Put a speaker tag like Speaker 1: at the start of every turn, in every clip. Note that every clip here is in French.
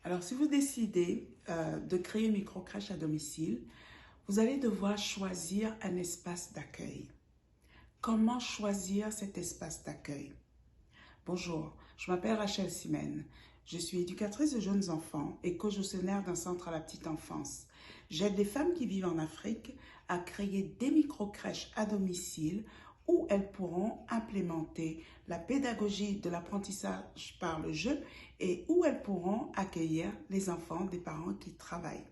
Speaker 1: Alors, si vous décidez de créer une micro-crèche à domicile, vous allez devoir choisir un espace d'accueil. Comment choisir cet espace d'accueil? Bonjour, je m'appelle Rachel Simen. Je suis éducatrice de jeunes enfants et co-gestionnaire d'un centre à la petite enfance. J'aide les femmes qui vivent en Afrique à créer des micro-crèches à domicile où elles pourront implémenter la pédagogie de l'apprentissage par le jeu et où elles pourront accueillir les enfants des parents qui travaillent.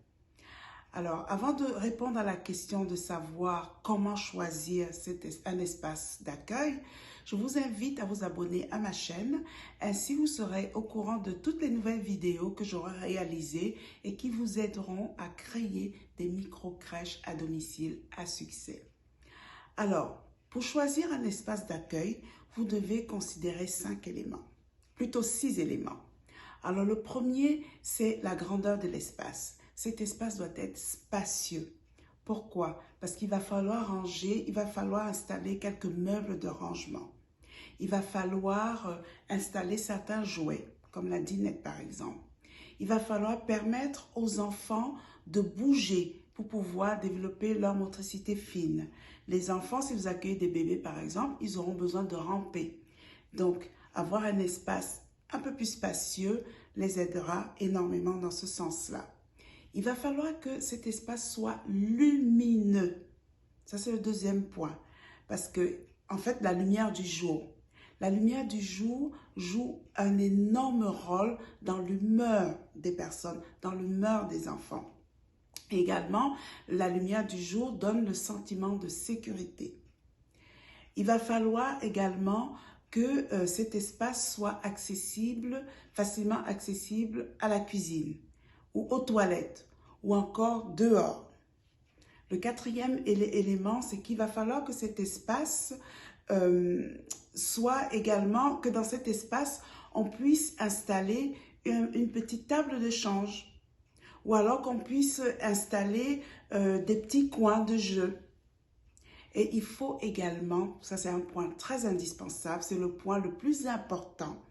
Speaker 1: Alors, avant de répondre à la question de savoir comment choisir un espace d'accueil, je vous invite à vous abonner à ma chaîne. Ainsi, vous serez au courant de toutes les nouvelles vidéos que j'aurai réalisées et qui vous aideront à créer des micro-crèches à domicile à succès. Alors, pour choisir un espace d'accueil, vous devez considérer 5 éléments, plutôt 6 éléments. Alors, le premier, c'est la grandeur de l'espace. Cet espace doit être spacieux. Pourquoi? Parce qu'il va falloir ranger, il va falloir installer quelques meubles de rangement. Il va falloir installer certains jouets, comme la dinette par exemple. Il va falloir permettre aux enfants de bouger pour pouvoir développer leur motricité fine. Les enfants, si vous accueillez des bébés par exemple, ils auront besoin de ramper. Donc, avoir un espace un peu plus spacieux les aidera énormément dans ce sens-là. Il va falloir que cet espace soit lumineux. Ça, c'est le deuxième point. Parce que, en fait, la lumière du jour joue un énorme rôle dans l'humeur des personnes, dans l'humeur des enfants. Et également, la lumière du jour donne le sentiment de sécurité. Il va falloir également que cet espace soit accessible, facilement accessible à la cuisine ou aux toilettes ou encore dehors. Le quatrième élément, c'est qu'il va falloir que cet espace soit également, que dans cet espace, on puisse installer une petite table de change ou alors qu'on puisse installer des petits coins de jeu. Et il faut également, ça c'est un point très indispensable, c'est le point le plus important,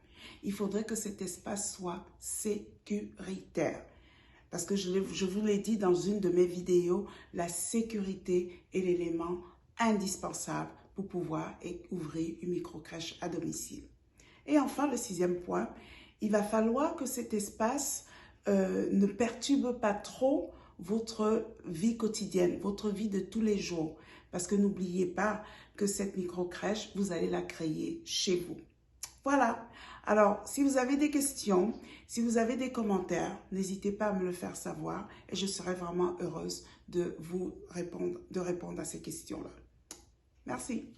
Speaker 1: il faudrait que cet espace soit sécuritaire. Parce que je vous l'ai dit dans une de mes vidéos, la sécurité est l'élément indispensable pour pouvoir ouvrir une micro-crèche à domicile. Et enfin, le sixième point, il va falloir que cet espace ne perturbe pas trop votre vie quotidienne, votre vie de tous les jours. Parce que n'oubliez pas que cette micro-crèche, vous allez la créer chez vous. Voilà. Alors, si vous avez des questions, si vous avez des commentaires, n'hésitez pas à me le faire savoir et je serai vraiment heureuse de vous répondre à ces questions-là. Merci.